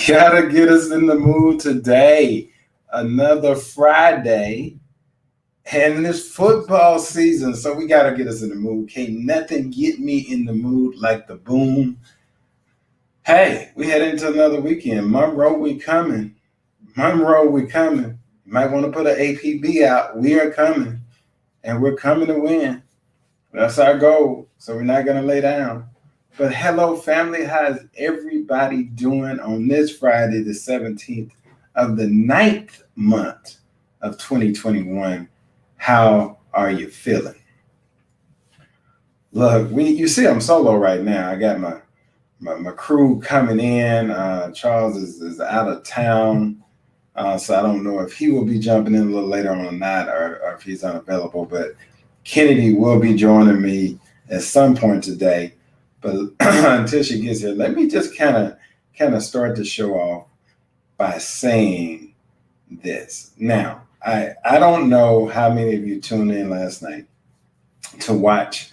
Gotta get us in the mood today. Another Friday, and it's football season, so we gotta get us in the mood. Can't nothing get me in the mood like the boom. Hey, we head into another weekend. Monroe, we coming. You might want to put an APB out. We are coming, and we're coming to win. That's our goal, so we're not gonna lay down. But hello, family. How's everybody doing on this Friday, the 17th of the 9th month of 2021? How are you feeling? Look, you see I'm solo right now. I got my crew coming in. Charles is out of town, so I don't know if he will be jumping in a little later on or not, or if he's unavailable. But Kennedy will be joining me at some point today. But until she gets here, let me just kind of start the show off by saying this. Now, I don't know how many of you tuned in last night to watch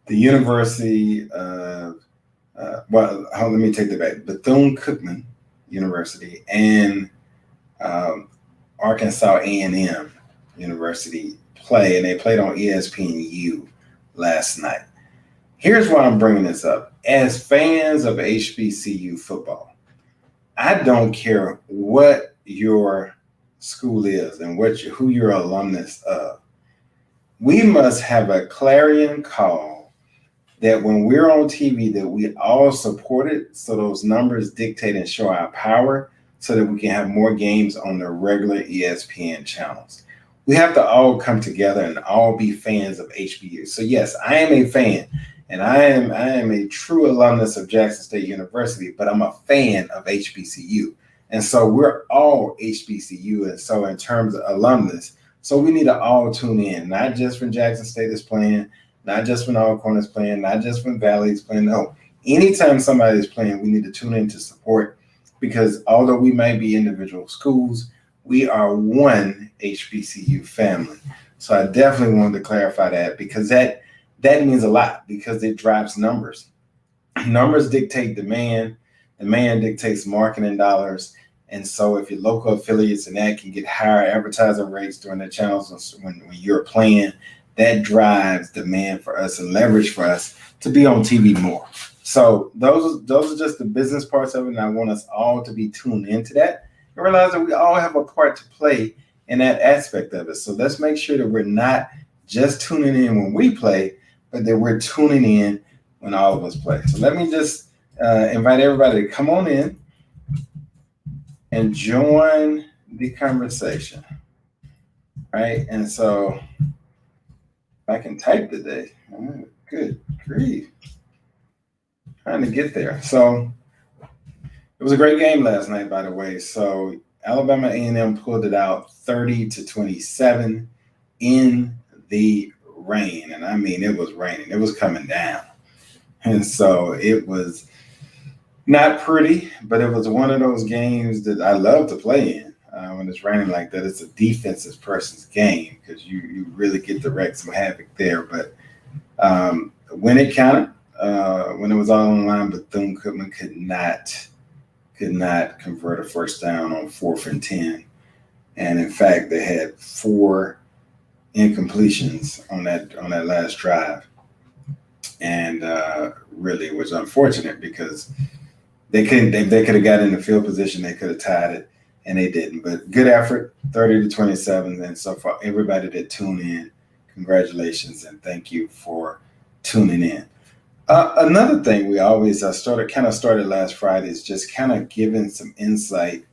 the University of, let me take that back, Bethune-Cookman University and Arkansas A&M University play, and they played on ESPNU last night. Here's why I'm bringing this up. As fans of HBCU football, I don't care what your school is and who you're alumnus of. We must have a clarion call that when we're on TV that we all support it, so those numbers dictate and show our power so that we can have more games on the regular ESPN channels. We have to all come together and all be fans of HBU. So yes, I am a fan. And I am a true alumnus of Jackson State University, but I'm a fan of HBCU. And so we're all HBCU. And so in terms of alumnus, so we need to all tune in, not just when Jackson State is playing, not just when Alcorn is playing, not just when Valley is playing. No, anytime somebody is playing, we need to tune in to support, because although we might be individual schools, we are one HBCU family. So I definitely wanted to clarify that, because that means a lot, because it drives numbers. Numbers dictate demand. Demand dictates marketing dollars. And so if your local affiliates and that can get higher advertising rates during their channels when you're playing, that drives demand for us and leverage for us to be on TV more. So those are just the business parts of it. And I want us all to be tuned into that and realize that we all have a part to play in that aspect of it. So let's make sure that we're not just tuning in when we play, but that we're tuning in when all of us play. So let me just invite everybody to come on in and join the conversation, right? And so I can type today. Oh, good grief. Trying to get there. So it was a great game last night, by the way. So Alabama A&M pulled it out 30-27 in the rain. And I mean, it was raining. It was coming down. And so it was not pretty, but it was one of those games that I love to play in. When it's raining like that, it's a defensive person's game, because you really get to wreak some havoc there. But when it counted, when it was all on the line, Bethune-Cookman could not convert a first down on 4th and 10. And in fact, they had 4 incompletions on that last drive. and really was unfortunate because they could have got in the field position, they could have tied it, and they didn't. But good effort, 30-27, and so far everybody that tuned in, congratulations and thank you for tuning in. Another thing we always started last Friday is just kind of giving some insight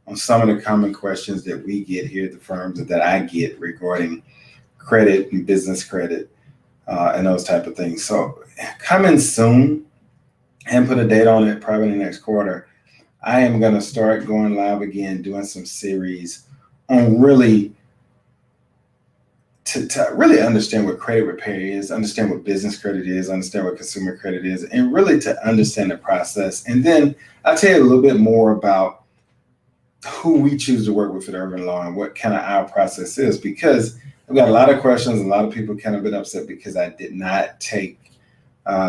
on some of the common questions that we get here at the firms and that I get regarding credit and business credit and those type of things. So coming soon, and put a date on it, probably in the next quarter, I am going to start going live again, doing some series on really to really understand what credit repair is, understand what business credit is, understand what consumer credit is, and really to understand the process. And then I'll tell you a little bit more about who we choose to work with at Irvin Law and what kind of our process is, because I've got a lot of questions. A lot of people kind of been upset because I did not take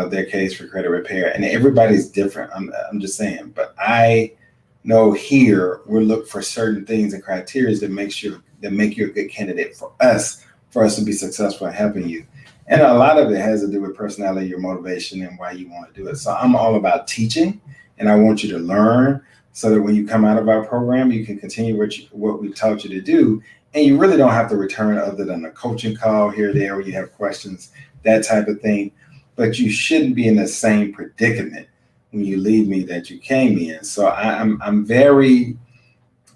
their case for credit repair, and everybody's different. I'm just saying, but I know here we'll look for certain things and criteria that make you a good candidate for us to be successful in helping you. And a lot of it has to do with personality, your motivation, and why you want to do it. So I'm all about teaching, and I want you to learn so that when you come out of our program, you can continue what we taught you to do, and you really don't have to return other than a coaching call here or there where you have questions, that type of thing. But you shouldn't be in the same predicament when you leave me that you came in. So I'm very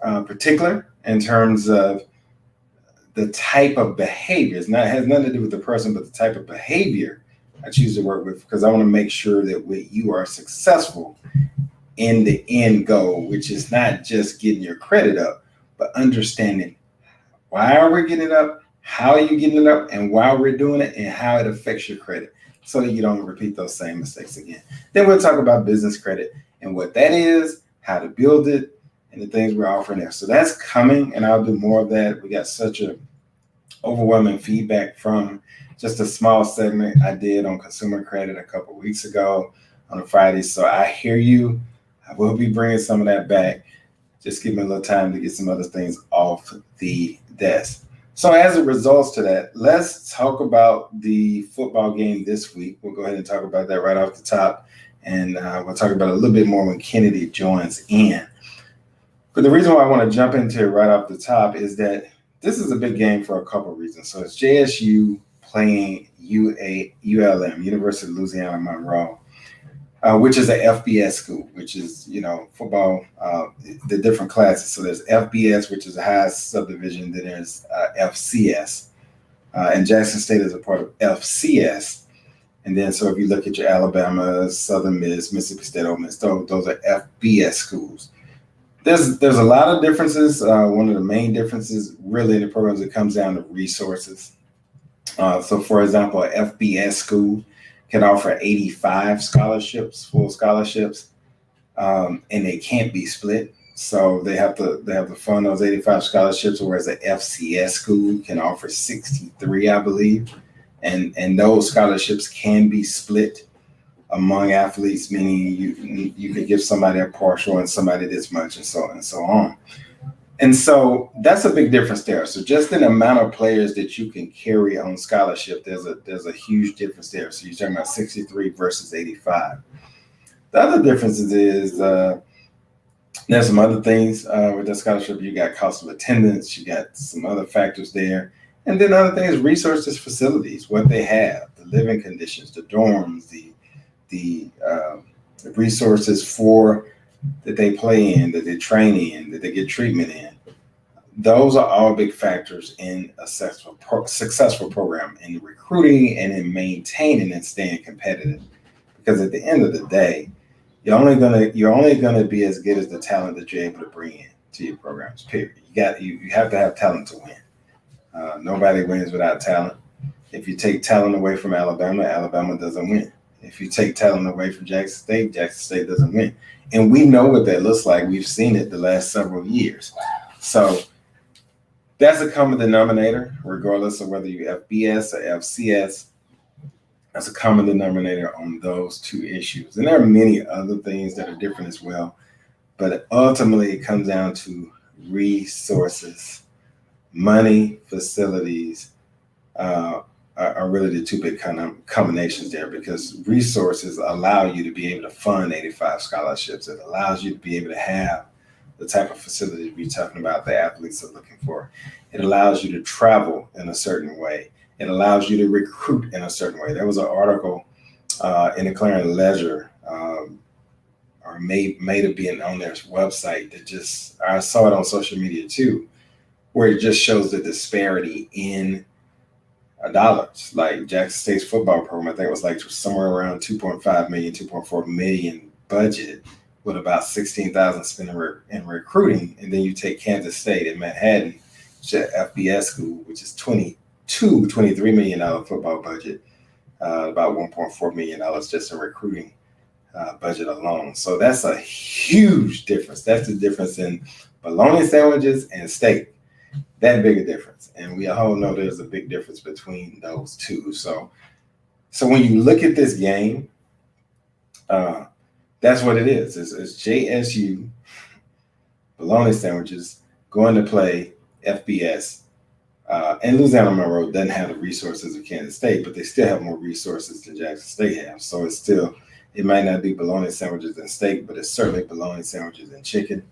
particular in terms of the type of behavior. It has nothing to do with the person, but the type of behavior I choose to work with, because I want to make sure that you are successful in the end goal, which is not just getting your credit up, but understanding why are we getting it up, how are you getting it up, and why we're doing it, and how it affects your credit, so that you don't repeat those same mistakes again. Then we'll talk about business credit and what that is, how to build it, and the things we're offering there. So that's coming, and I'll do more of that. We got such a overwhelming feedback from just a small segment I did on consumer credit a couple of weeks ago on a Friday. So I hear you. I will be bringing some of that back. Just give me a little time to get some other things off the desk. So as it results to that, let's talk about the football game this week. We'll go ahead and talk about that right off the top. And we'll talk about it a little bit more when Kennedy joins in. But the reason why I want to jump into it right off the top is that this is a big game for a couple of reasons. So it's JSU playing ULM, University of Louisiana Monroe, which is a FBS school, which is, football, the different classes. So there's FBS, which is the highest subdivision. Then there's FCS. And Jackson State is a part of FCS. And then, so if you look at your Alabama, Southern Miss, Mississippi State, Ole Miss, those are FBS schools. There's a lot of differences. One of the main differences really in the programs, it comes down to resources. So for example, an FBS school can offer 85 scholarships, full scholarships, and they can't be split. So they have to fund those 85 scholarships, whereas an FCS school can offer 63, I believe. And those scholarships can be split among athletes, meaning you could give somebody a partial and somebody this much, and so on. And so that's a big difference there. So just in the amount of players that you can carry on scholarship, there's a huge difference there. So you're talking about 63 versus 85. The other differences is there's some other things with that scholarship. You got cost of attendance, you got some other factors there. And then other things, resources, facilities, what they have, the living conditions, the dorms, the resources for that they play in, that they train in, that they get treatment in. Those are all big factors in a successful program, in recruiting and in maintaining and staying competitive. Because at the end of the day, you're only gonna be as good as the talent that you're able to bring in to your programs. Period. You have to have talent to win. Nobody wins without talent. If you take talent away from Alabama, Alabama doesn't win. If you take talent away from Jackson State doesn't win. And we know what that looks like. We've seen it the last several years. So that's a common denominator, regardless of whether you're FBS or FCS. That's a common denominator on those two issues. And there are many other things that are different as well. But ultimately, it comes down to resources, money, facilities, are really the two big kind of combinations there, because resources allow you to be able to fund 85 scholarships. It allows you to be able to have the type of facility we're talking about the athletes are looking for. It allows you to travel in a certain way. It allows you to recruit in a certain way. There was an article in the Clarion Ledger, or may have been on their website, that just, I saw it on social media too, where it just shows the disparity in dollars. Like Jackson State's football program, I think it was like somewhere around 2.5 million, 2.4 million budget, with about 16,000 spent in recruiting. And then you take Kansas State in Manhattan, which is an FBS school, which is $23 million football budget, about $1.4 million just in recruiting budget alone. So that's a huge difference. That's the difference in bologna sandwiches and steak. That big a difference. And we all know there's a big difference between those two. So when you look at this game, that's what it is. It's JSU bologna sandwiches going to play FBS. And Louisiana Monroe doesn't have the resources of Kansas State, but they still have more resources than Jackson State have. So it might not be bologna sandwiches and steak, but it's certainly bologna sandwiches and chicken.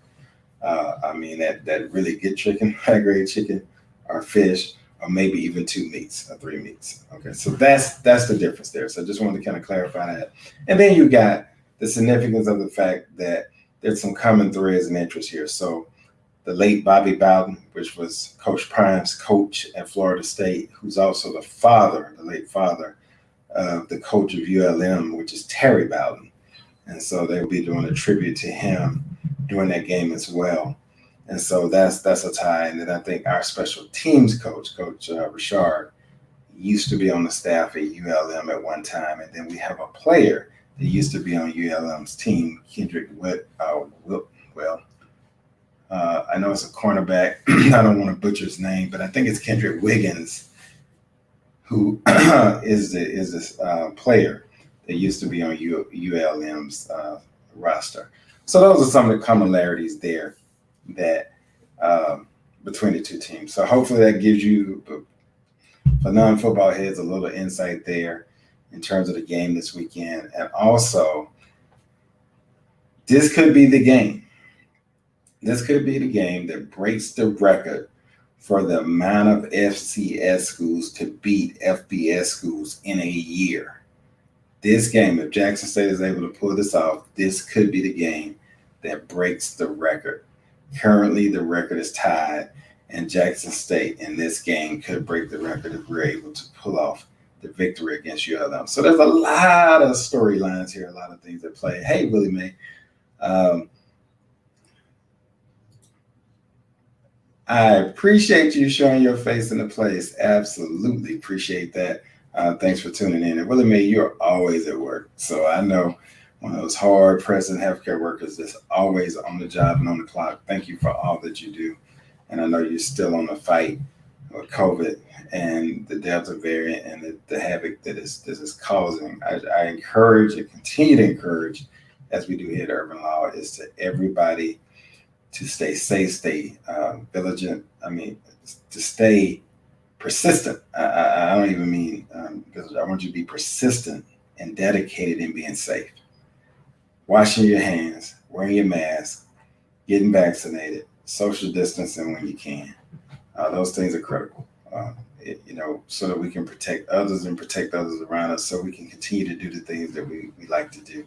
I mean, that really good chicken, high-grade chicken, or fish, or maybe even 2 meats or 3 meats. Okay, so that's the difference there. So I just wanted to kind of clarify that. And then you got the significance of the fact that there's some common threads and interests here. So the late Bobby Bowden, which was Coach Prime's coach at Florida State, who's also the late father of the coach of ULM, which is Terry Bowden. And so they'll be doing a tribute to him during that game as well. And so that's a tie. And then I think our special teams coach, Coach Richard, used to be on the staff at ULM at one time. And then we have a player that used to be on ULM's team, Kendrick I know it's a cornerback. I don't want to butcher his name, but I think it's Kendrick Wiggins, who is this player that used to be on ULM's roster. So those are some of the commonalities there that between the two teams. So hopefully that gives you, for non-football heads, a little insight there in terms of the game this weekend. And also, this could be the game. This could be the game that breaks the record for the amount of FCS schools to beat FBS schools in a year. This game, if Jackson State is able to pull this off, this could be the game that breaks the record. Currently, the record is tied, and Jackson State in this game could break the record if we're able to pull off the victory against ULM. So there's a lot of storylines here, a lot of things at play. Hey, Willie Mae. I appreciate you showing your face in the place. Absolutely appreciate that. Thanks for tuning in. And Willie Mae, you're always at work. So I know one of those hard-pressing healthcare workers that's always on the job and on the clock. Thank you for all that you do. And I know you're still on the fight with COVID and the Delta variant and the havoc that this is causing. I encourage and continue to encourage, as we do here at Urban Law, is to everybody to stay safe, stay vigilant. I mean, to stay persistent. I don't even mean because I want you to be persistent and dedicated in being safe. Washing your hands, wearing your mask, getting vaccinated, social distancing when you can. Those things are critical, so that we can protect others and protect others around us, so we can continue to do the things that we like to do,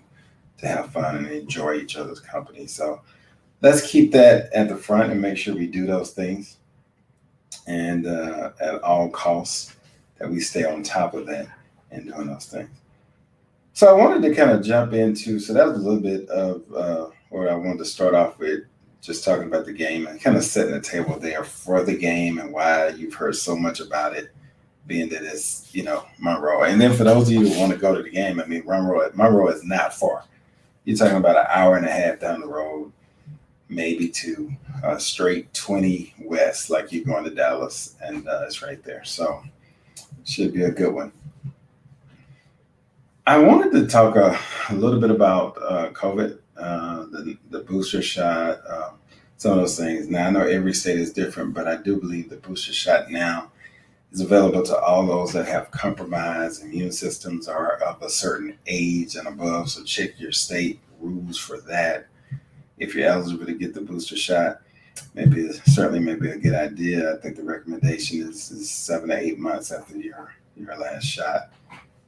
to have fun and enjoy each other's company. So let's keep that at the front and make sure we do those things. And at all costs, that we stay on top of that and doing those things. So I wanted to kind of jump into, so that was a little bit of what I wanted to start off with, just talking about the game and kind of setting the table there for the game and why you've heard so much about it, being that it's, Monroe. And then for those of you who want to go to the game, I mean, Monroe is not far. You're talking about an hour and a half down the road, maybe to straight 20 west, like you're going to Dallas, and it's right there. So it should be a good one. I wanted to talk a little bit about COVID, the booster shot, some of those things. Now, I know every state is different, but I do believe the booster shot now It's available to all those that have compromised immune systems or of a certain age and above. So check your state rules for that. If you're eligible to get the booster shot, certainly may be a good idea. I think the recommendation is 7 to 8 months after your last shot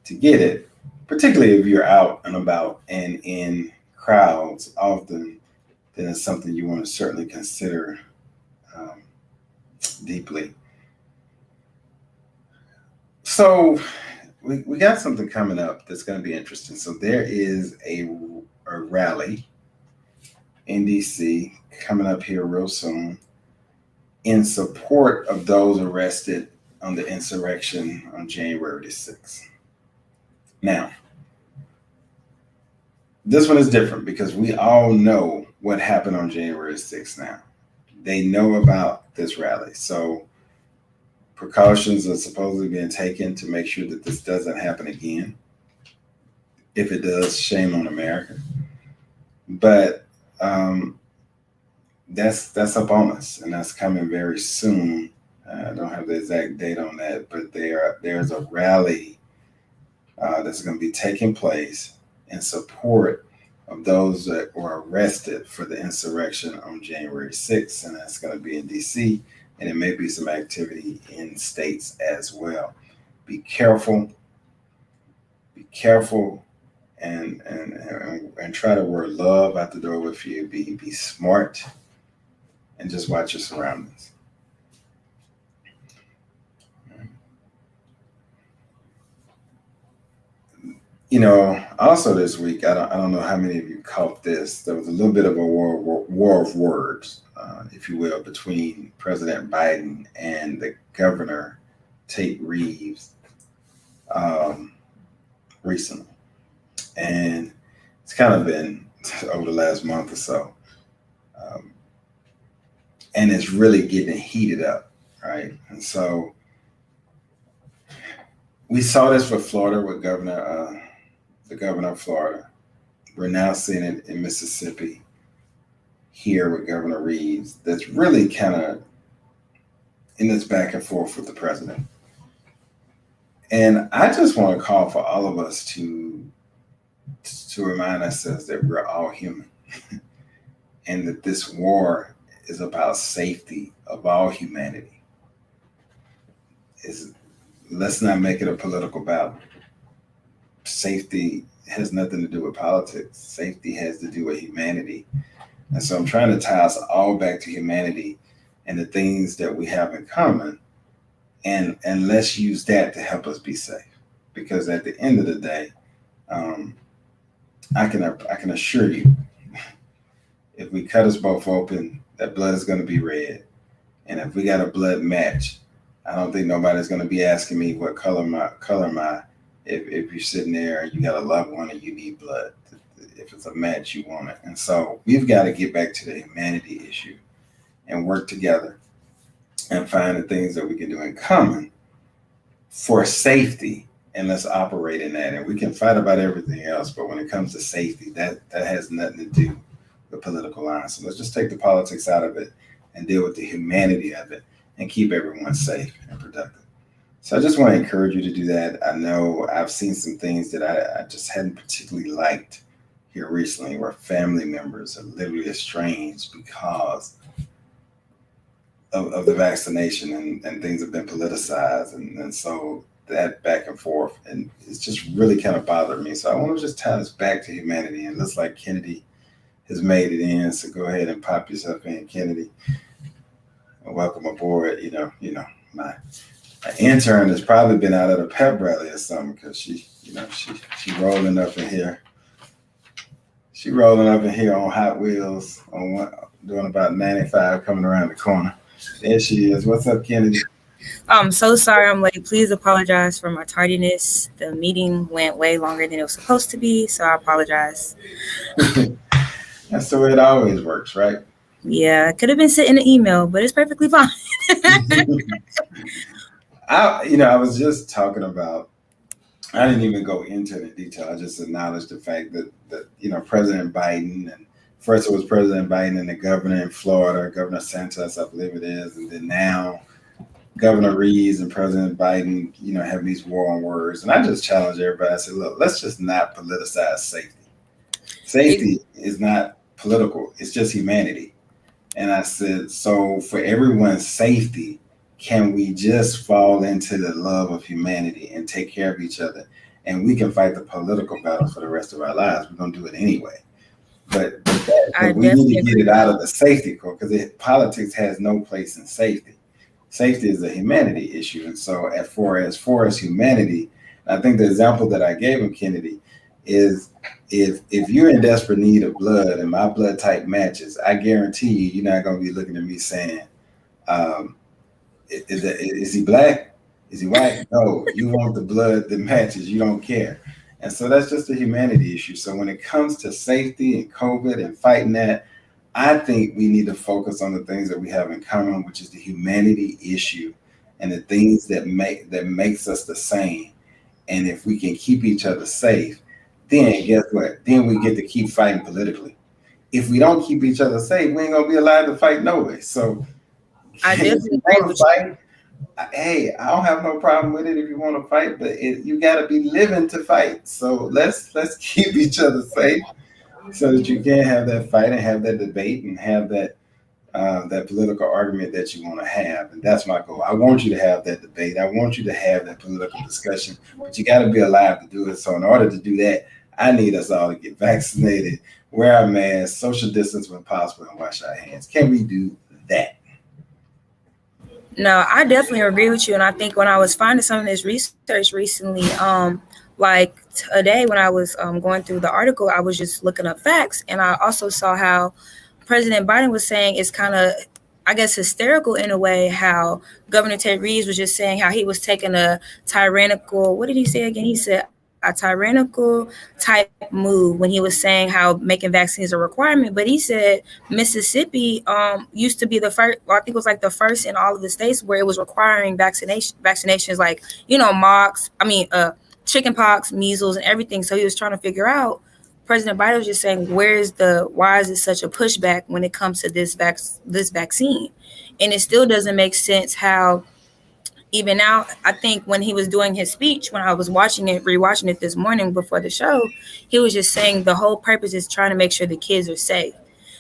to get it, particularly if you're out and about and in crowds often. Then it's something you want to certainly consider deeply. So we got something coming up that's going to be interesting. So there is a rally in DC coming up here real soon in support of those arrested on the insurrection on January the 6th. Now, this one is different because we all know what happened on January 6th now. They know about this rally. So precautions are supposedly being taken to make sure that this doesn't happen again. If it does, shame on America. But that's up on us, and that's coming very soon. I don't have the exact date on that, but there's a rally that's going to be taking place in support of those that were arrested for the insurrection on January 6th, and that's going to be in DC, and it may be some activity in states as well. Be careful, and try to wear love out the door with you. Be smart, and just watch your surroundings. Also this week, I don't know how many of you caught this. There was a little bit of a war of words, if you will, between President Biden and the governor, Tate Reeves, recently. And it's kind of been over the last month or so. And it's really getting heated up, right? And so we saw this with Florida with the governor of Florida. We're now seeing it in Mississippi here with Governor Reeves. That's really kind of in this back and forth with the president. And I just want to call for all of us to remind ourselves that we're all human and that this war is about safety of all humanity. Let's not make it a political battle. Safety has nothing to do with politics. Safety has to do with humanity. And so I'm trying to tie us all back to humanity and the things that we have in common. And let's use that to help us be safe. Because at the end of the day, I can assure you, if we cut us both open, that blood is going to be red. And if we got a blood match, I don't think nobody's going to be asking me what color am I. If you're sitting there and you got a loved one and you need blood, if it's a match, you want it. And so we've got to get back to the humanity issue and work together and find the things that we can do in common for safety. And let's operate in that. And we can fight about everything else, but when it comes to safety, that has nothing to do with political lines. So let's just take the politics out of it and deal with the humanity of it and keep everyone safe and productive. So I just want to encourage you to do that. I know I've seen some things that I just hadn't particularly liked here recently, where family members are literally estranged because of the vaccination, and things have been politicized. And so that back and forth, and it's just really kind of bothered me. So I want to just tie this back to humanity. And it looks like Kennedy has made it in. So go ahead and pop yourself in, Kennedy. Welcome aboard. My intern has probably been out at a pep rally or something, because she rolling up in here. She rolling up in here on Hot Wheels doing about 95 coming around the corner. There she is. What's up, Kennedy? I'm so sorry I'm late. Please apologize for my tardiness. The meeting went way longer than it was supposed to be, so I apologize. That's the way it always works, right? Yeah, I could have been sitting in an email, but it's perfectly fine. I was just talking about, I didn't even go into it in detail. I just acknowledged the fact that President Biden, and first it was President Biden and the governor in Florida, Governor Santos, I believe it is, and then now Governor Reeves and President Biden, having these war on words. And I just challenge everybody. I said, look, let's just not politicize safety. Safety is not political. It's just humanity. And I said, so for everyone's safety, can we just fall into the love of humanity and take care of each other? And we can fight the political battle for the rest of our lives. We're going to do it anyway. But we need to get it out of the safety core, because politics has no place in safety. Safety is a humanity issue. And so as far as humanity, I think the example that I gave him, Kennedy, is if you're in desperate need of blood and my blood type matches, I guarantee you're not going to be looking at me saying, is he black? Is he white? No, you want the blood that matches. You don't care. And so that's just a humanity issue. So when it comes to safety and COVID and fighting that, I think we need to focus on the things that we have in common, which is the humanity issue and the things that makes us the same. And if we can keep each other safe, then guess what? Then we get to keep fighting politically. If we don't keep each other safe, we ain't gonna be allowed to fight no way. So I definitely agree with you. Hey, I don't have no problem with it if you want to fight, but you got to be living to fight. So let's keep each other safe so that you can have that fight and have that debate and have that political argument that you want to have. And that's my goal. I want you to have that debate. I want you to have that political discussion, but you got to be alive to do it. So in order to do that, I need us all to get vaccinated, wear our masks, social distance when possible, and wash our hands. Can we do that? No, I definitely agree with you. And I think when I was finding some of this research recently, like today when I was going through the article, I was just looking up facts. And I also saw how President Biden was saying it's kind of, I guess, hysterical in a way, how Governor Ted Reeves was just saying how he was taking a tyrannical, what did he say again? He said a tyrannical type move when he was saying how making vaccines a requirement. But he said Mississippi used to be the first, or I think it was like the first in all of the states where it was requiring vaccinations like, chicken pox, measles, and everything. So he was trying to figure out, President Biden was just saying, why is it such a pushback when it comes to this vaccine? And it still doesn't make sense how, even now, I think when he was doing his speech, when I was rewatching it this morning before the show, he was just saying the whole purpose is trying to make sure the kids are safe.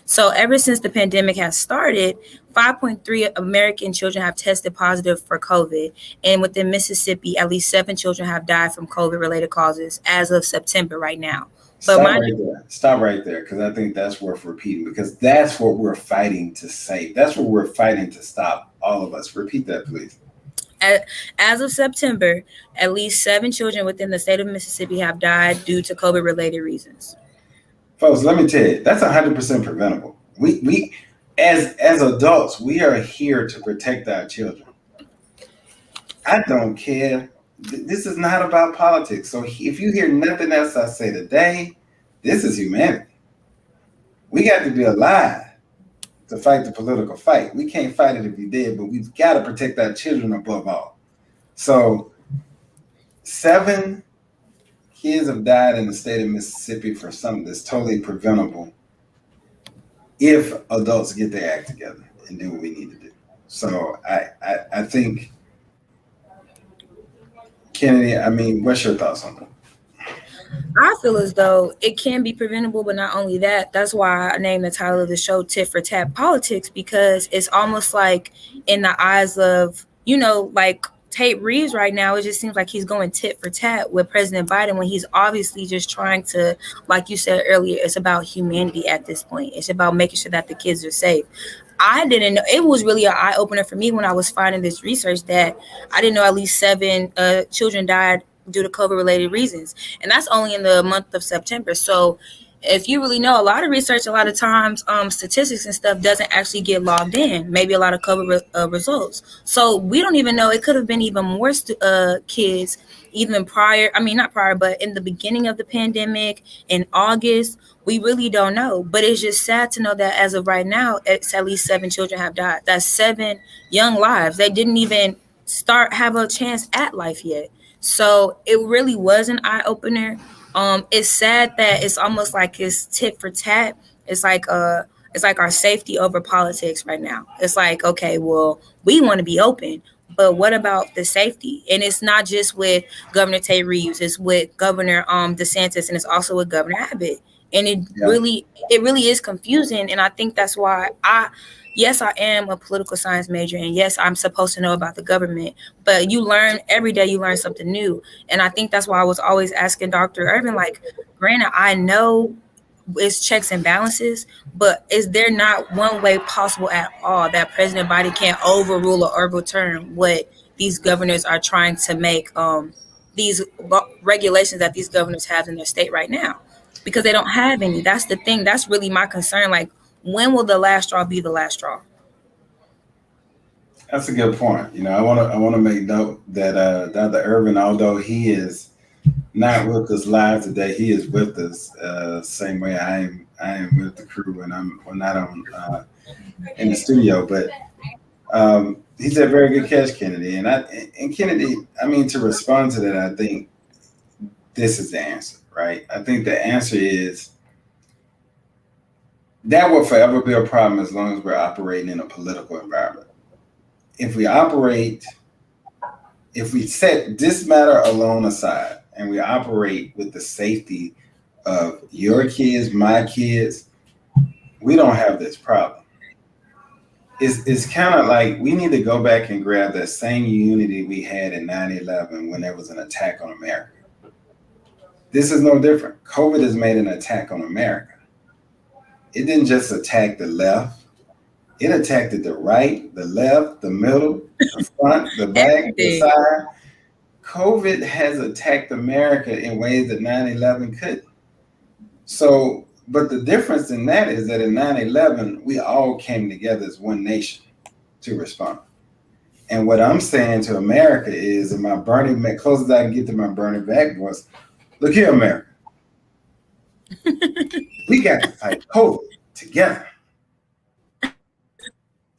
So ever since the pandemic has started, 5.3 American children have tested positive for COVID. And within Mississippi, at least 7 children have died from COVID-related causes as of September right now. Stop right there, because I think that's worth repeating, because that's what we're fighting to save. That's what we're fighting to stop, all of us. Repeat that, please. As of September, at least 7 children within the state of Mississippi have died due to COVID-related reasons. Folks, let me tell you, that's 100% preventable. We as adults, we are here to protect our children. I don't care. This is not about politics. So if you hear nothing else I say today, this is humanity. We got to be alive to fight the political fight. We can't fight it if we did, but we've got to protect our children above all. So 7 kids have died in the state of Mississippi for something that's totally preventable if adults get their act together and do what we need to do. So I think, Kennedy, what's your thoughts on that? I feel as though it can be preventable, but not only that, that's why I named the title of the show Tat Politics, because it's almost like in the eyes of, like Tate Reeves right now, it just seems like he's going tit for tat with President Biden when he's obviously just trying to, like you said earlier, it's about humanity at this point. It's about making sure that the kids are safe. I didn't know. It was really an eye-opener for me when I was finding this research that I didn't know at least 7 children died due to COVID-related reasons. And that's only in the month of September. So if you really know, a lot of research, a lot of times statistics and stuff doesn't actually get logged in, maybe a lot of COVID results. So we don't even know. It could have been even more kids even not prior, but in the beginning of the pandemic in August. We really don't know. But it's just sad to know that as of right now, it's at least 7 children have died. That's 7 young lives. They didn't even have a chance at life yet. So it really was an eye-opener. It's sad that it's almost like it's tit for tat. It's like our safety over politics right now. It's like, okay, well, we want to be open, But what about the safety? And it's not just with Governor Tate Reeves, it's with Governor DeSantis, and it's also with Governor Abbott. And Yeah. it really is confusing. And I think that's why yes, I am a political science major, and yes, I'm supposed to know about the government. But you learn every day, you learn something new. And I think that's why I was always asking Dr. Irvin, like, granted, I know it's checks and balances, but is there not one way possible at all that President Biden can't overrule or overturn what these governors are trying to make these regulations that these governors have in their state right now? Because they don't have any. That's the thing. That's really my concern. Like, when will the last straw be the last straw? That's a good point. I want to make note that Dr. Irvin, although he is not with us live today, he is with us. Same way I am with the crew, and we're not on in the studio. But he said, "Very good catch, Kennedy." And Kennedy, I mean, to respond to that, I think this is the answer, right? I think the answer is that will forever be a problem as long as we're operating in a political environment. If we set this matter alone aside and we operate with the safety of your kids, my kids, we don't have this problem. It's kind of like we need to go back and grab that same unity we had in 9/11 when there was an attack on America. This is no different. COVID has made an attack on America. It didn't just attack the left. It attacked the right, the left, the middle, the front, the back, the side. COVID has attacked America in ways that 9/11 couldn't. So, but the difference in that is that in 9/11, we all came together as one nation to respond. And what I'm saying to America is, in my closest I can get to my Bernie Mac voice, look here, America. We got to fight COVID together.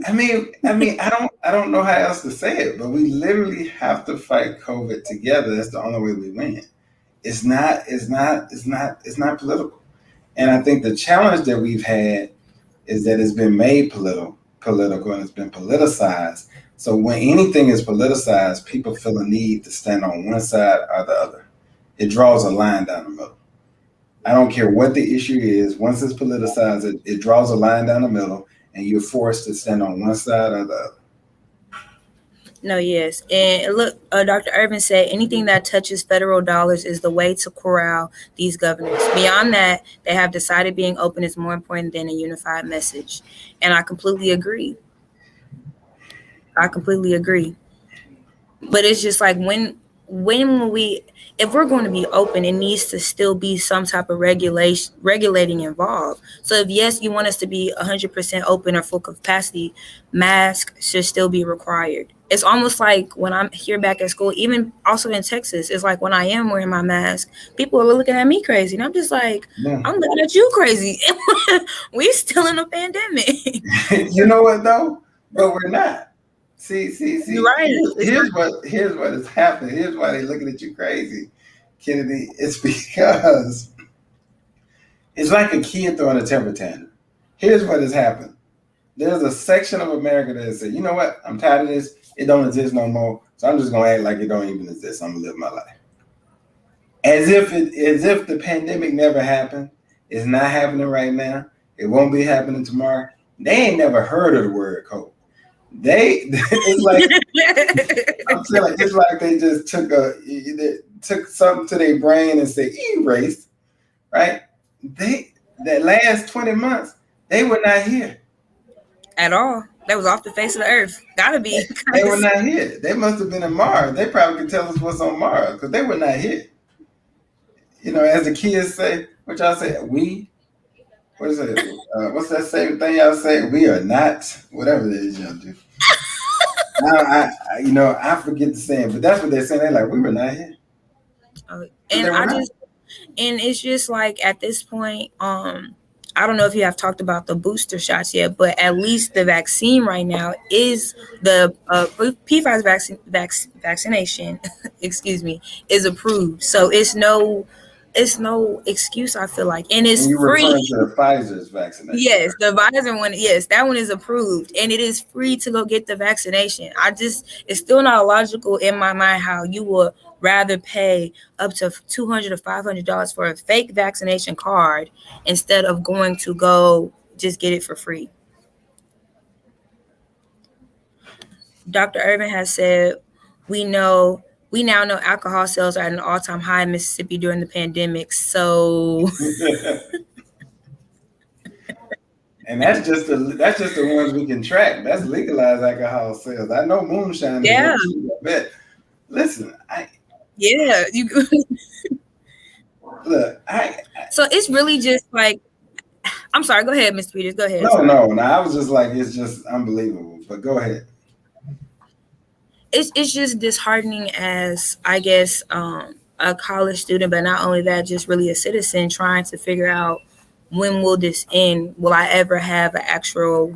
I mean, I don't know how else to say it, but we literally have to fight COVID together. That's the only way we win. It's not political. And I think the challenge that we've had is that it's been made political and it's been politicized. So when anything is politicized, people feel a need to stand on one side or the other. It draws a line down the middle. I don't care what the issue is. Once it's politicized, it draws a line down the middle, and you're forced to stand on one side or the other. No, yes. And look, Dr. Irvin said anything that touches federal dollars is the way to corral these governors. Beyond that, they have decided being open is more important than a unified message. And I completely agree. But it's just like when if we're going to be open, it needs to still be some type of regulating involved. So if yes, you want us to be 100% open or full capacity, masks should still be required. It's almost like when I'm here back at school, even also in Texas, it's like when I am wearing my mask, people are looking at me crazy. And I'm just like, I'm looking at you crazy. We still in a pandemic. You know what though? But we're not. See. You're right. Here's what is happening. Here's why they're looking at you crazy, Kennedy. It's because it's like a kid throwing a temper tantrum. Here's what has happened. There's a section of America that said, you know what? I'm tired of this. It don't exist no more. So I'm just gonna act like it don't even exist. I'm gonna live my life. As if the pandemic never happened. It's not happening right now. It won't be happening tomorrow. They ain't never heard of the word COVID. It's like they just took something to their brain and said erased, right? That last 20 months, they were not here. At all. That was off the face of the earth. Gotta be. They were not here. They must have been in Mars. They probably could tell us what's on Mars because they were not here. As the kids say, what y'all say? What is it? What's that same thing y'all say? We are not, whatever it is y'all do. I forget the saying, but that's what they're saying. They're like, we were not here. And it's just like at this point, I don't know if you have talked about the booster shots yet, but at least the vaccine right now is the P5 vaccination, excuse me, is approved. So it's no it's no excuse, I feel like, and it's And you're free. referring to the Pfizer's vaccination. Yes, the Pfizer one, yes, that one is approved and it is free to go get the vaccination. It's still not logical in my mind how you would rather pay up to $200 to $500 for a fake vaccination card instead of going to go just get it for free. Dr. Irvin has said, we know we now know alcohol sales are at an all-time high in Mississippi during the pandemic. So And that's just the ones we can track. That's legalized alcohol sales. I know moonshine is yeah, up too, but listen, yeah, you look, I so it's really just like, I'm sorry, go ahead, Mr. Peters. Go ahead. no, Sorry. no, no. I was just like, it's just unbelievable. But go ahead. It's just disheartening as, I guess, a college student, but not only that, just really a citizen trying to figure out when will this end? Will I ever have an actual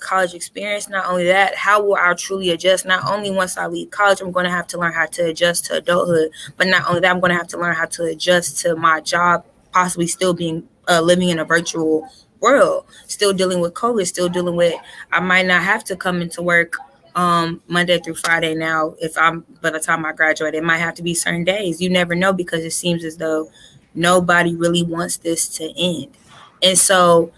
college experience? Not only that, how will I truly adjust? Not only once I leave college, I'm going to have to learn how to adjust to adulthood, but not only that, I'm going to have to learn how to adjust to my job, possibly still being living in a virtual world, still dealing with COVID, still dealing with, I might not have to come into work Monday through Friday now. If I'm by the time I graduate, it might have to be certain days. You never know, because it seems as though nobody really wants this to end. And so,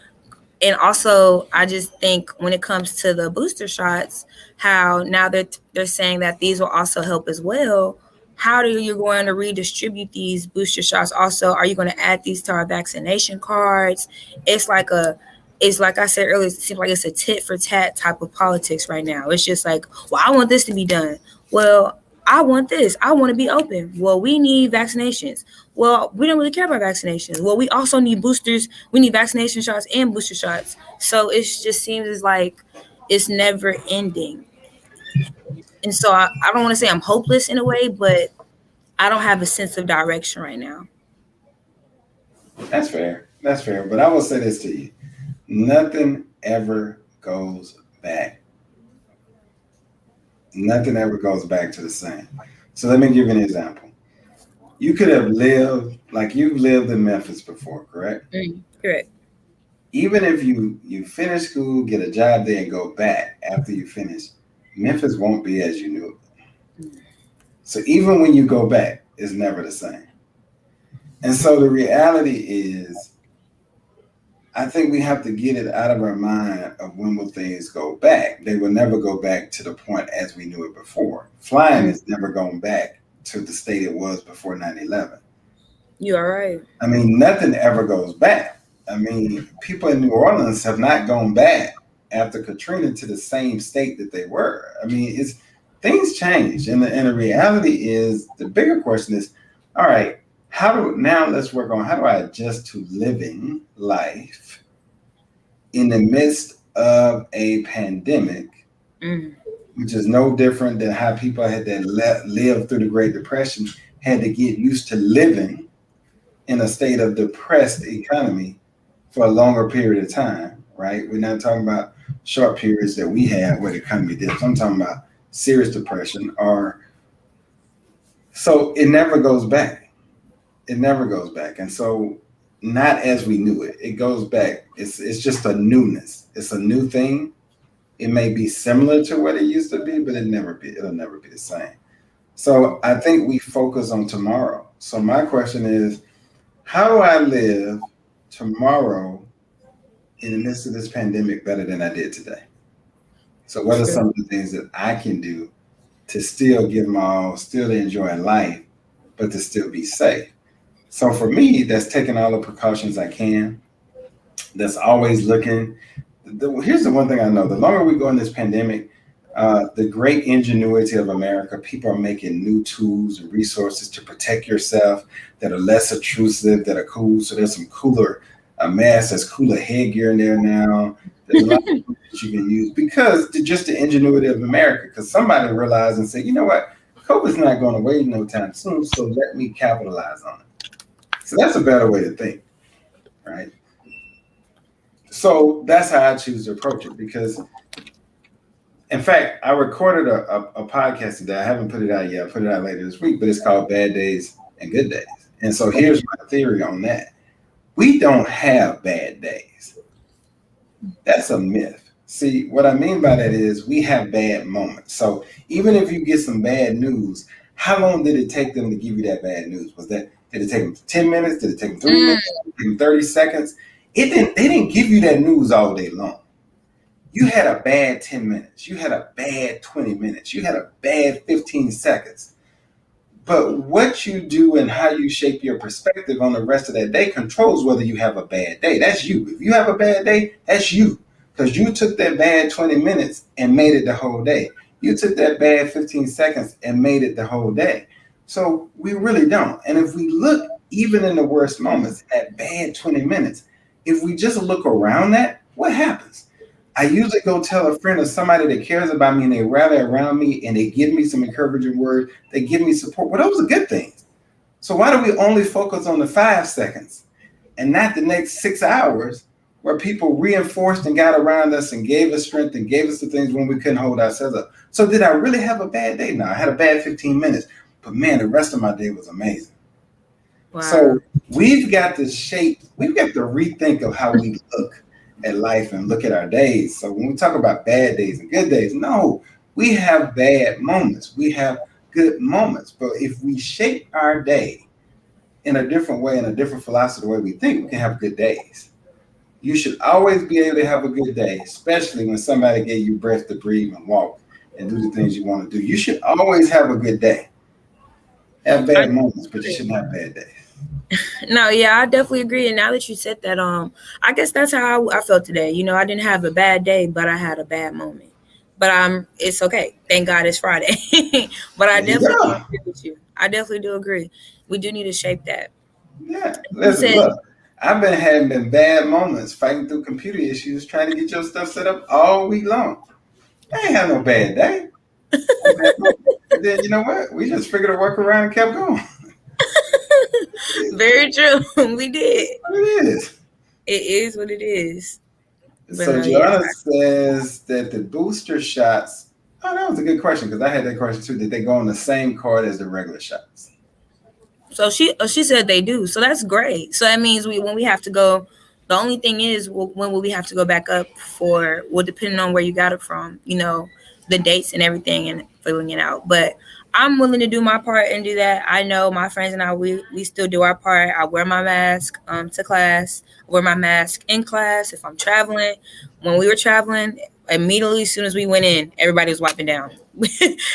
and also, I just think when it comes to the booster shots, how now they're saying that these will also help as well. How are you going to redistribute these booster shots? Also, are you going to add these to our vaccination cards? It's like a, it's like I said earlier, it seems like it's a tit for tat type of politics right now. It's just like, well, I want this to be done. Well, I want this. I want to be open. Well, we need vaccinations. Well, we don't really care about vaccinations. Well, we also need boosters. We need vaccination shots and booster shots. So it just seems as like it's never ending. And so I don't want to say I'm hopeless in a way, but I don't have a sense of direction right now. That's fair. That's fair. But I will say this to you: nothing ever goes back. Nothing ever goes back to the same. So let me give you an example. You could have lived like you've lived in Memphis before, correct? Correct. Even if you finish school, get a job there, and go back after you finish, Memphis won't be as you knew it. So even when you go back, it's never the same. And so the reality is, I think we have to get it out of our mind of when will things go back. They will never go back to the point as we knew it before. Flying is never going back to the state it was before 9/11. You are right. I mean, nothing ever goes back. I mean, people in New Orleans have not gone back after Katrina to the same state that they were. I mean, it's things change, and the reality is the bigger question is, all right, let's work on how do I adjust to living life in the midst of a pandemic, which is no different than how people had that lived through the Great Depression had to get used to living in a state of depressed economy for a longer period of time, right? We're not talking about short periods that we had where the economy dips. I'm talking about serious depression, or so it never goes back. It never goes back. And so not as we knew it. It goes back. It's just a newness. It's a new thing. It may be similar to what it used to be, but it'll never be the same. So I think we focus on tomorrow. So my question is, how do I live tomorrow in the midst of this pandemic better than I did today? So what are some of the things that I can do to still give my all, still to enjoy life, but to still be safe? So for me, that's taking all the precautions I can. That's always looking. Here's the one thing I know: the longer we go in this pandemic, the great ingenuity of America, people are making new tools and resources to protect yourself that are less intrusive, that are cool. So there's some cooler masks, there's cooler headgear in there now. There's a lot of things that you can use because just the ingenuity of America. Because somebody realized and said, you know what, COVID's not going away no time soon, so let me capitalize on it. So that's a better way to think, right? So that's how I choose to approach it, because In fact, I recorded a podcast today. I haven't put it out yet. I'll put it out later this week, but it's called Bad Days and Good Days. And so here's my theory on that. We don't have bad days. That's a myth. See, what I mean by that is we have bad moments. So even if you get some bad news, how long did it take them to give you that bad news? Did it take them 10 minutes? Did it take them 3 minutes? Did it take them 30 seconds? They didn't give you that news all day long. You had a bad 10 minutes. You had a bad 20 minutes. You had a bad 15 seconds. But what you do and how you shape your perspective on the rest of that day controls whether you have a bad day. That's you. If you have a bad day, that's you. Because you took that bad 20 minutes and made it the whole day. You took that bad 15 seconds and made it the whole day. So we really don't. And if we look, even in the worst moments, at bad 20 minutes, if we just look around that, what happens? I usually go tell a friend or somebody that cares about me and they rally around me and they give me some encouraging word. They give me support. Well, those are good things. So why do we only focus on the 5 seconds and not the next 6 hours where people reinforced and got around us and gave us strength and gave us the things when we couldn't hold ourselves up? So did I really have a bad day? No, I had a bad 15 minutes. But man, the rest of my day was amazing. Wow. So we've got to rethink of how we look at life and look at our days. So when we talk about bad days and good days, no, we have bad moments. We have good moments. But if we shape our day in a different way, in a different philosophy, the way we think, we can have good days. You should always be able to have a good day, especially when somebody gave you breath to breathe and walk and do the things you want to do. You should always have a good day. Have bad moments, but you shouldn't have bad days. No, yeah, I definitely agree. And now that you said that, I guess that's how I felt today. You know, I didn't have a bad day, but I had a bad moment. But it's okay. Thank God it's Friday. But I definitely agree with you. I definitely do agree. We do need to shape that. Yeah. Listen, look, I've been having bad moments fighting through computer issues, trying to get your stuff set up all week long. I ain't had no bad day. And then you know what? We just figured a workaround and kept going. Very true. We did. It is. It is what it is. So Joanna says that the booster shots. Oh, that was a good question because I had that question too. Did they go on the same card as the regular shots? So she said they do. So that's great. So that means when we have to go, the only thing is when will we have to go back up for? Well, depending on where you got it from, you know, the dates and everything and filling it out. But I'm willing to do my part and do that. I know my friends and I, we still do our part. I wear my mask to class. I wear my mask in class if I'm traveling. When we were traveling, immediately as soon as we went in, everybody was wiping down.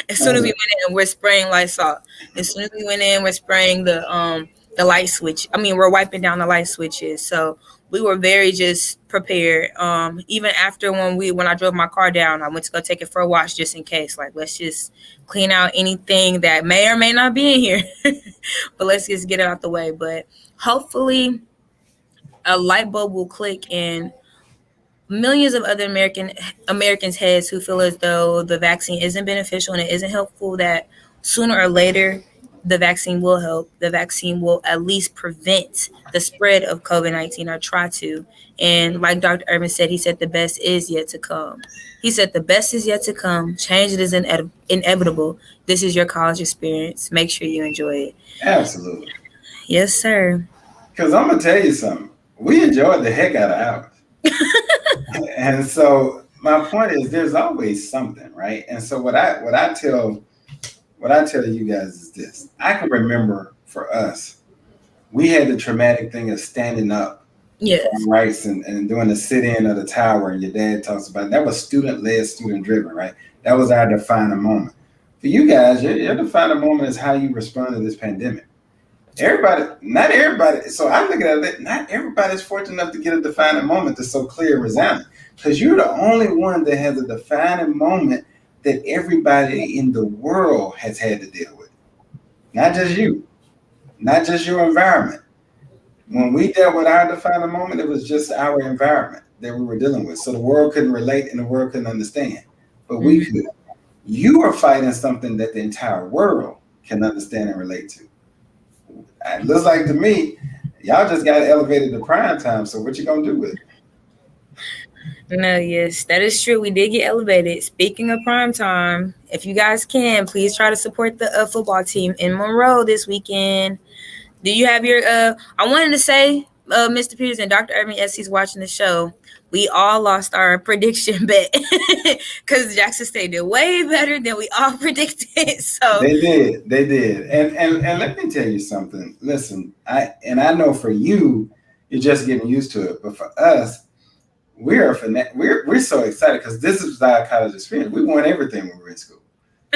As soon as we went in, we're spraying Lysol. As soon as we went in, we're spraying the light switch. I mean, we're wiping down the light switches. So we were very just prepared. Even after when I drove my car down, I went to go take it for a wash just in case. Like, let's just clean out anything that may or may not be in here. But let's just get it out the way. But hopefully a light bulb will click in millions of other Americans' heads who feel as though the vaccine isn't beneficial and it isn't helpful, that sooner or later the vaccine will help. The vaccine will at least prevent the spread of COVID-19 or try to. And like Dr. Irvin said, he said the best is yet to come. He said the best is yet to come. Change is inevitable. This is your college experience. Make sure you enjoy it. Absolutely. Yes, sir. Because I'm going to tell you something. We enjoyed the heck out of ours. And so my point is there's always something, right? And so what I tell you guys is this. I can remember for us, we had the traumatic thing of standing up on rights and doing the sit-in of the tower, and your dad talks about it. That was student-led, student-driven, right? That was our defining moment. For you guys, your defining moment is how you respond to this pandemic. Not everybody. So I look at it, not everybody's fortunate enough to get a defining moment that's so clear and resounding. Because you're the only one that has a defining moment that everybody in the world has had to deal with. Not just you, not just your environment. When we dealt with our defining moment, it was just our environment that we were dealing with. So the world couldn't relate and the world couldn't understand, but we could. You are fighting something that the entire world can understand and relate to. It looks like to me, y'all just got elevated to prime time. So what you gonna do with it? No, yes, that is true. We did get elevated. Speaking of prime time, if you guys can, please try to support the football team in Monroe this weekend. Do you have your? I wanted to say, Mr. Peters and Dr. Irvin, as he's watching the show, we all lost our prediction bet because Jackson State did way better than we all predicted. So They did, and let me tell you something. Listen, I know for you, you're just getting used to it, but for us, we're so excited because this is our college experience. We won everything when we were in school,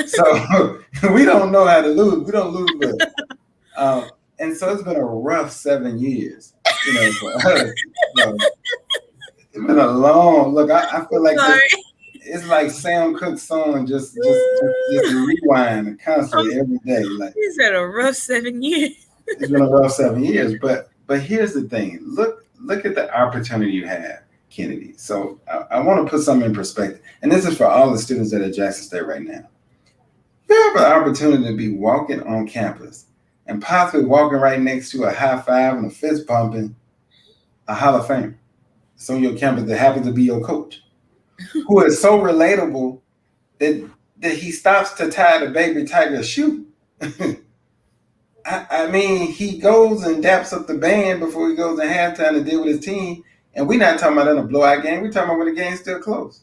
so we don't know how to lose. We don't lose, but and so it's been a rough 7 years, for us. So it's been a long look. I feel like it's like Sam Cooke's song, just rewind constantly every day. Like it's been a rough 7 years. It's been a rough 7 years, but here's the thing. Look at the opportunity you have, Kennedy. So I want to put something in perspective, and this is for all the students that are at Jackson State right now. You have an opportunity to be walking on campus and possibly walking right next to a high five and a fist bumping a Hall of Famer. So on your campus that happens to be your coach, who is so relatable that he stops to tie the baby tiger's shoe. I mean, he goes and daps up the band before he goes to halftime to deal with his team. And we're not talking about in a blowout game. We're talking about when the game's still close.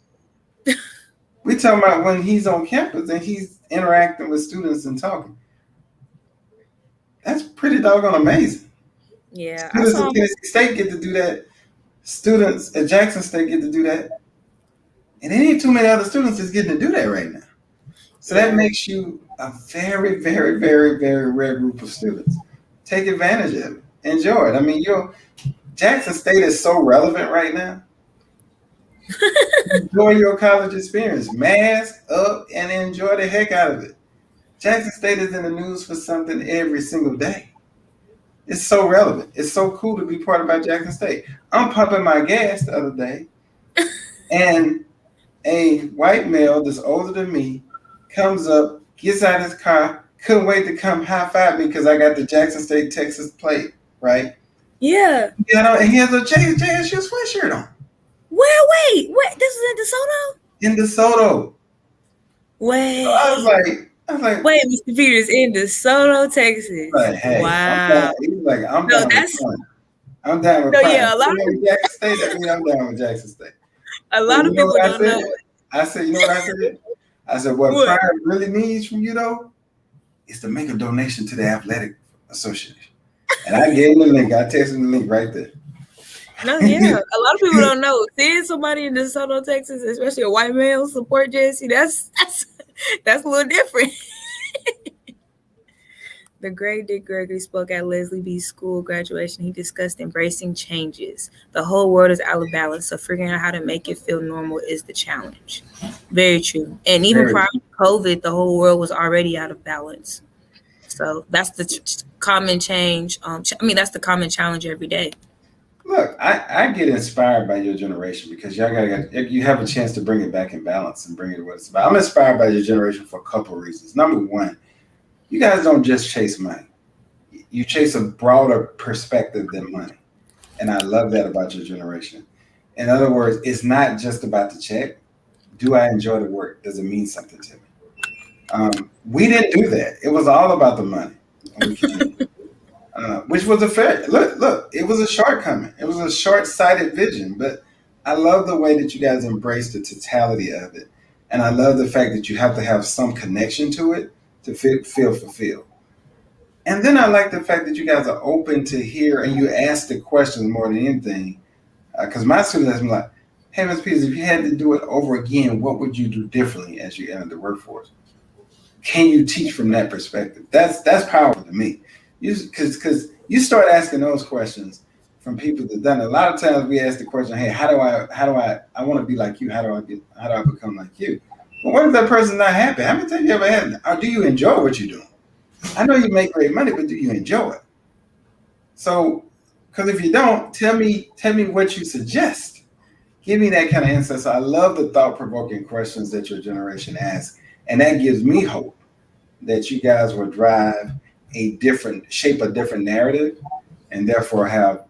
We're talking about when he's on campus and he's interacting with students and talking. That's pretty doggone amazing. Yeah. Students at Tennessee State get to do that. Students at Jackson State get to do that. And there ain't too many other students that's getting to do that right now. So that makes you a very, very, very, very rare group of students. Take advantage of it. Enjoy it. I mean, Jackson State is so relevant right now. Enjoy your college experience. Mask up and enjoy the heck out of it. Jackson State is in the news for something every single day. It's so relevant. It's so cool to be part of Jackson State. I'm pumping my gas the other day, and a white male that's older than me comes up, gets out of his car, couldn't wait to come high five me because I got the Jackson State, Texas plate, right? Yeah. And he has a JSU sweatshirt on. Well, wait, this is in DeSoto? In DeSoto. Wait. So I was like, wait, Mr. Peters, in DeSoto, Texas. Like, hey, wow. He was like, I'm down with fun. I'm down with fun. Yeah, a lot of Jackson State, that means I'm down with Jackson State. A lot of people don't know it. I said, you know what I said? I said, what Pride really needs from you, though, is to make a donation to the Athletic Association. And I gave him the link. I texted him the link right there. No, yeah. A lot of people don't know. Seeing somebody in DeSoto, Texas, especially a white male, support JSU, that's a little different. The great Dick Gregory spoke at Leslie B. School graduation. He discussed embracing changes. The whole world is out of balance, so figuring out how to make it feel normal is the challenge. Very true. And even prior to COVID, the whole world was already out of balance. So that's the common change. That's the common challenge every day. Look, I get inspired by your generation because you have a chance to bring it back in balance and bring it to what it's about. I'm inspired by your generation for a couple of reasons. Number one, you guys don't just chase money. You chase a broader perspective than money. And I love that about your generation. In other words, it's not just about the check. Do I enjoy the work? Does it mean something to me? We didn't do that. It was all about the money. Which was a fair look. It was a shortcoming. It was a short-sighted vision. But I love the way that you guys embraced the totality of it, and I love the fact that you have to have some connection to it to feel fulfilled. And then I like the fact that you guys are open to hear and you ask the questions more than anything. Because my students ask me like, "Hey, Ms. Peters, if you had to do it over again, what would you do differently as you enter the workforce?" Can you teach from that perspective? That's powerful to me. Because you start asking those questions from people that done it. A lot of times we ask the question, "Hey, how do I want to be like you? How do I become like you?" Well, what if that person's not happy? How many times you ever had? Or do you enjoy what you're doing? I know you make great money, but do you enjoy it? So, because if you don't, tell me what you suggest. Give me that kind of insight. So I love the thought-provoking questions that your generation asks, and that gives me hope that you guys will drive shape a different narrative, and therefore have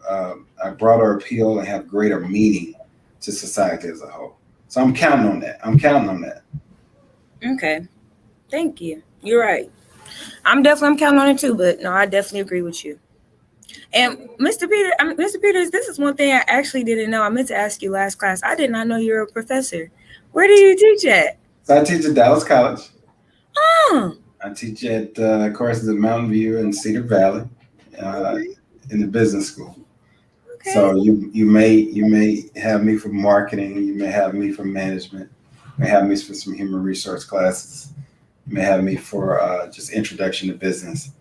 a broader appeal and have greater meaning to society as a whole. So I'm counting on that. Okay. Thank you. You're right. I'm counting on it too, but no, I definitely agree with you. And Mr. Peters, this is one thing I actually didn't know. I meant to ask you last class. I did not know you're a professor. Where do you teach at? So I teach at Dallas College. Oh. I teach at courses at Mountain View and Cedar Valley in the business school. Okay. So you may have me for marketing. You may have me for management. You may have me for some human resource classes. You may have me for just introduction to business.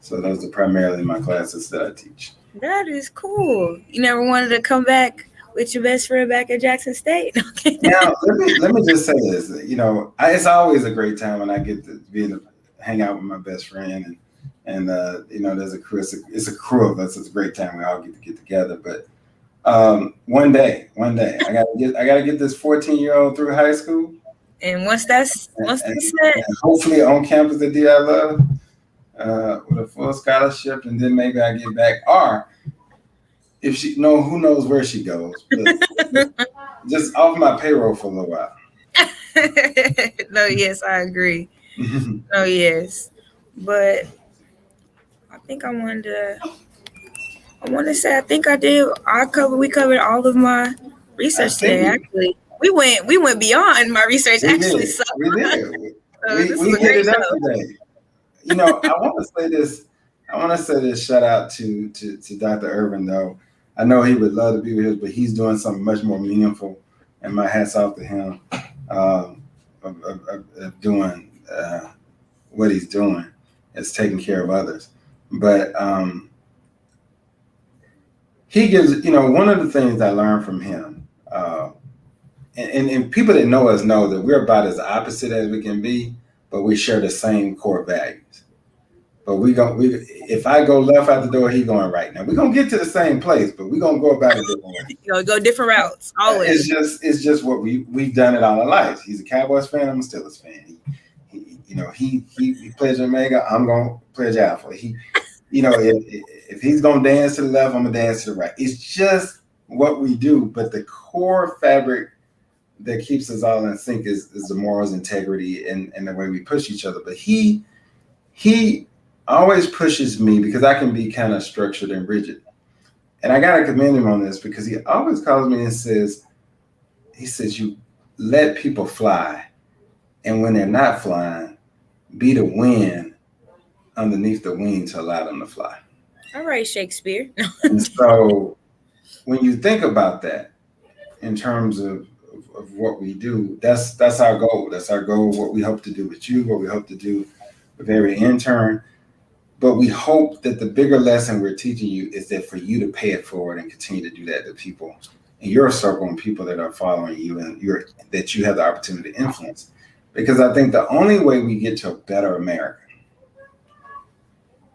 So those are primarily my classes that I teach. That is cool. You never wanted to come back with your best friend back at Jackson State? Now, let me just say this. It's always a great time when I get to hang out with my best friend and there's a crew. It's a crew of us. It's a great time. We all get together. But one day, I gotta get this 14-year-old through high school. And once that's set, hopefully on campus at DI Love with a full scholarship, and then maybe I get back. Or if who knows where she goes, but just off my payroll for a little while. No, yes, I agree. No, yes, but I think I want to say I think I did. We covered all of my research today. Actually, we went beyond my research. We did. We hit it up today. I want to say this. Shout out to Dr. Irvin, though. I know he would love to be with us, but he's doing something much more meaningful, and my hat's off to him of doing what he's doing. It's taking care of others. But he gives, one of the things I learned from him, and people that know us know that we're about as opposite as we can be, but we share the same core values. But if I go left out the door, he going right. Now we're gonna get to the same place, but we're gonna go about it different way. Go different routes always. It's just what we've done it all our lives. He's a Cowboys fan. I'm a Steelers fan. He plays Omega. I'm gonna play Alpha. If he's gonna dance to the left, I'm gonna dance to the right. It's just what we do. But the core fabric that keeps us all in sync is the morals, integrity, and the way we push each other. But he always pushes me because I can be kind of structured and rigid. And I got to commend him on this because he always calls me and says, you let people fly. And when they're not flying, be the wind underneath the wing to allow them to fly. All right, Shakespeare. And so when you think about that in terms of what we do, that's our goal. That's our goal, what we hope to do with you, what we hope to do with every intern. But we hope that the bigger lesson we're teaching you is that for you to pay it forward and continue to do that to people in your circle and people that are following you and that you have the opportunity to influence. Because I think the only way we get to a better America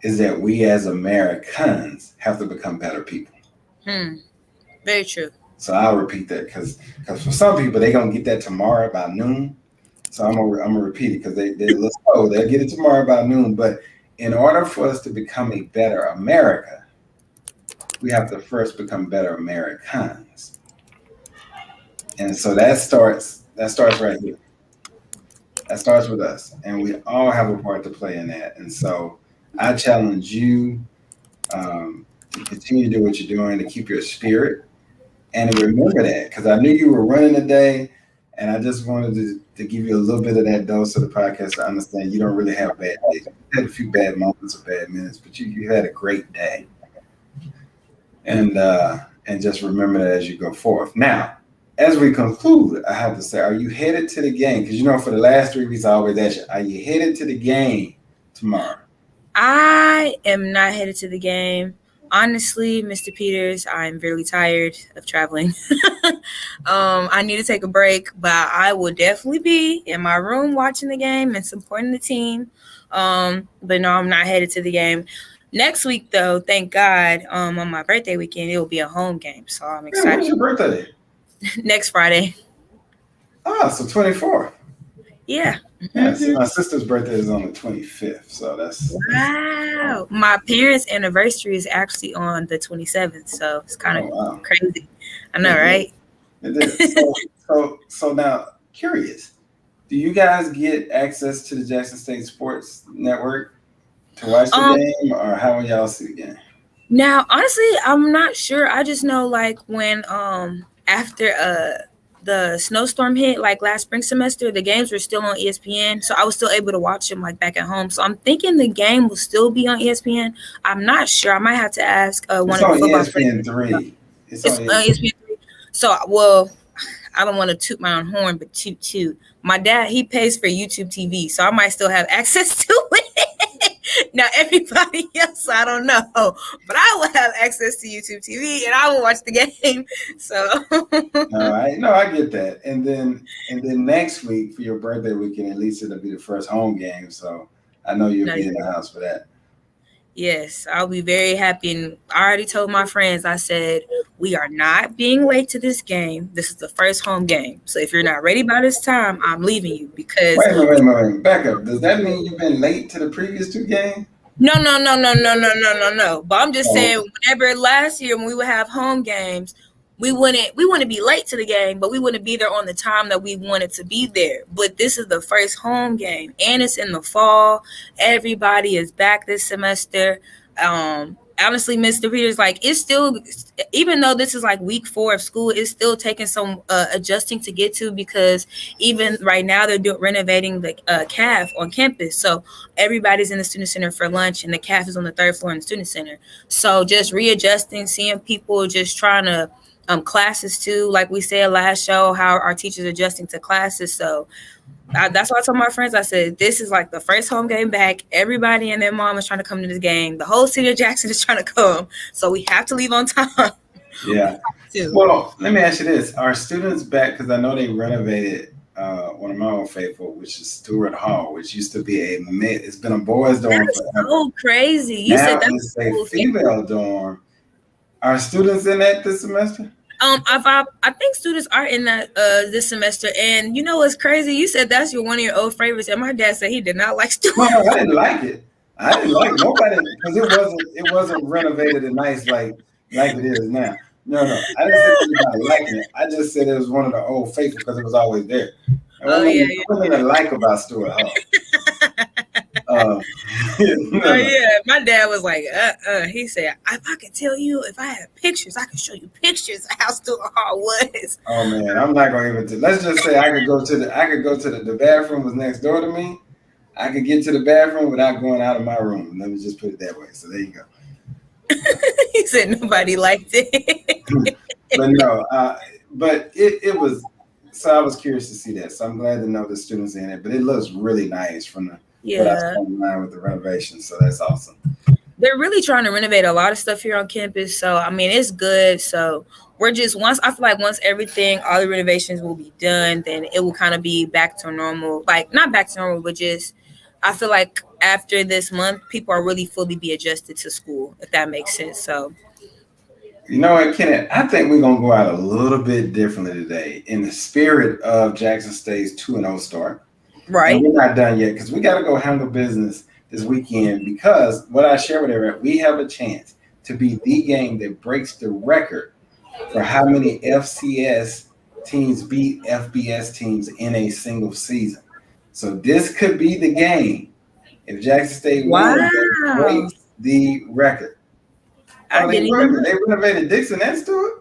is that we as Americans have to become better people. Very true. So I'll repeat that because for some people, they're going to get that tomorrow about noon. So I'm gonna repeat it because they're a little slow. They'll get it tomorrow about noon. But in order for us to become a better America, we have to first become better Americans. And so that starts right here. That starts with us. And we all have a part to play in that. And so I challenge you to continue to do what you're doing, to keep your spirit. And to remember that, because I knew you were running today, and I just wanted to give you a little bit of that dose of the podcast to understand you don't really have bad days. You had a few bad moments or bad minutes, but you had a great day. And just remember that as you go forth. Now, as we conclude, I have to say, are you headed to the game? Because for the last 3 weeks, I always ask you, are you headed to the game tomorrow? I am not headed to the game. Honestly, Mr. Peters, I'm really tired of traveling. I need to take a break, but I will definitely be in my room watching the game and supporting the team. But no, I'm not headed to the game. Next week, though, thank God, on my birthday weekend, it will be a home game. So I'm excited. When's your birthday? Next Friday. So 24th. Yeah. Yeah, so my sister's birthday is on the 25th, so that's wow. My parents' anniversary is actually on the 27th, so it's kind of crazy. I know, right? It did. So now, curious, do you guys get access to the Jackson State Sports Network to watch the Um, game, or how will y'all see the game? Now, honestly, I'm not sure. I just know like when after the snowstorm hit like last spring semester, the games were still on ESPN, so I was still able to watch them like back at home. So I'm thinking the game will still be on ESPN. I'm not sure. I might have to ask one It's of the on football players. ESPN3. It's It's on on ESPN. ESPN. So, well, I don't want to toot my own horn, but toot. My dad, he pays for YouTube TV, so I might still have access to it. Now, everybody else, I don't know, but I will have access to YouTube TV, and I will watch the game. So, I get that. And then next week for your birthday weekend, at least it'll be the first home game. So I know you'll be in the house for that. yes, I'll be very happy. And I already told my friends, I said, we are not being late to this game. This is the first home game. So if you're not ready by this time, I'm leaving you because Wait. Back up. Does that mean you've been late to the previous two games? no. But I'm just Oh, saying, whenever last year when we would have home games, we wouldn't be late to the game, but we wouldn't be there on the time that we wanted to be there. But this is the first home game, and it's in the fall. Everybody is back this semester. Honestly, Mr. Peters, like it's still, even though this is like week 4 of school, it's still taking some adjusting to get to because even right now they're renovating the CAF on campus. So everybody's in the student center for lunch, and the CAF is on the 3rd floor in the student center. So just readjusting, seeing people just trying to classes too, like we said last show, how our teachers adjusting to classes. So that's why I told my friends, I said, this is like the first home game back. Everybody and their mom is trying to come to this game. The whole city of Jackson is trying to come. So we have to leave on time. yeah. Well, let me ask you this. Are students back? Because I know they renovated one of my old faithful, which is Stewart Hall, which used to be it's been a boys' dorm That's forever. so crazy. You Now said it's a female dorm. Are students in that this semester? I think students are in that this semester, and you know what's crazy? You said that's one of your old favorites, and my dad said he did not like Stewart. No, I didn't like it. I didn't like nobody because it wasn't renovated and nice like it is now. No, I didn't say anybody liking it. I just said it was one of the old faithful because it was always there. And something to like about Stewart Hall. Oh yeah, my dad was like, he said, if I could tell you, if I had pictures, I could show you pictures of how Stewart Hall was. Oh man, I'm not gonna even. Let's just say I could go to the bathroom was next door to me. I could get to the bathroom without going out of my room. Let me just put it that way. So there you go. He said nobody liked it. But no, but it was. So I was curious to see that. So I'm glad to know the students in it. But it looks really nice from the. What I saw online with the renovation, so that's awesome. They're really trying to renovate a lot of stuff here on campus, so I mean it's good. So we're just once everything, all the renovations will be done, then it will kind of be back to normal. Like not back to normal, but just I feel like after this month, people are really fully be adjusted to school, if that makes sense. So you know what, Kenneth? I think we're gonna go out a little bit differently today in the spirit of Jackson State's 2-0 start. Right. And we're not done yet because we got to go handle business this weekend because what I share with everyone, we have a chance to be the game that breaks the record for how many FCS teams beat FBS teams in a single season. So this could be the game if Jackson State wins, breaks the record. They renovated Dixon and Stewart?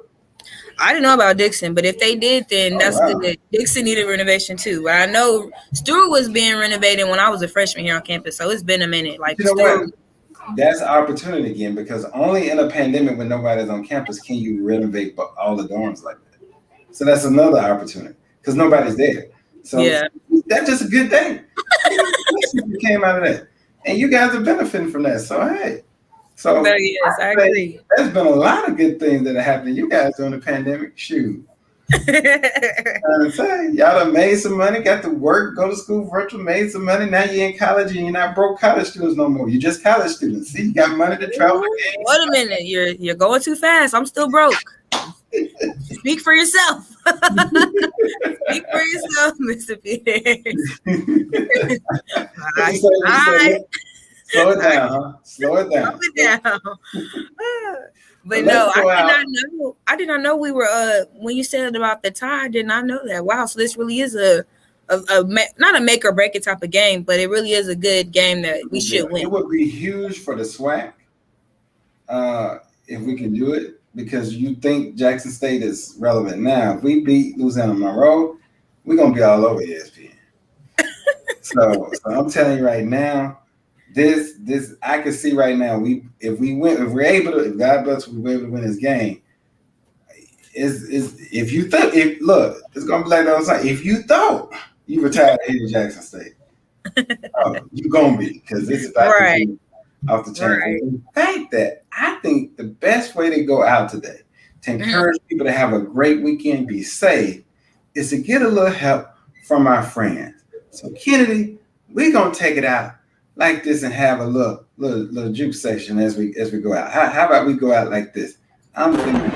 I didn't know about Dixon, but if they did, then that's good. Dixon needed renovation too. But I know Stewart was being renovated when I was a freshman here on campus, so it's been a minute. Like, you know what? That's an opportunity again because only in a pandemic when nobody's on campus can you renovate all the dorms like that. So that's another opportunity because nobody's there. So that's just a good thing. Came out of that, and you guys are benefiting from that. So hey. So yes, I agree. There's been a lot of good things that have happened to you guys during the pandemic. Shoot. I'm saying, y'all done made some money, got to work, go to school virtual, made some money. Now you're in college and you're not broke college students no more. You're just college students. See, you got money to travel. Wait a minute, you're going too fast. I'm still broke. Speak for yourself. Speak for yourself, Mr. Peters. Slow it down, huh? Slow it down. Slow it down. But Let's no, go I did out. not know. I did not know we were. When you said about the tie, I did not know that. Wow, so this really is not a make or break it type of game, but it really is a good game that we should win. It would be huge for the SWAC if we can do it, because you think Jackson State is relevant now. If we beat Louisiana Monroe, we're gonna be all over ESPN. so I'm telling you right now, this I can see right now. If we're able to, if God bless, we're able to win this game. If you think look, it's gonna be like that on Sunday. If you thought you retired at Jackson State, you're gonna be, because this is about to be off the chain. Right. I think the best way to go out today to encourage people to have a great weekend, be safe, is to get a little help from our friends. So Kennedy, we're gonna take it out like this and have a little juke session as we go out. How about we go out like this? I'm thinking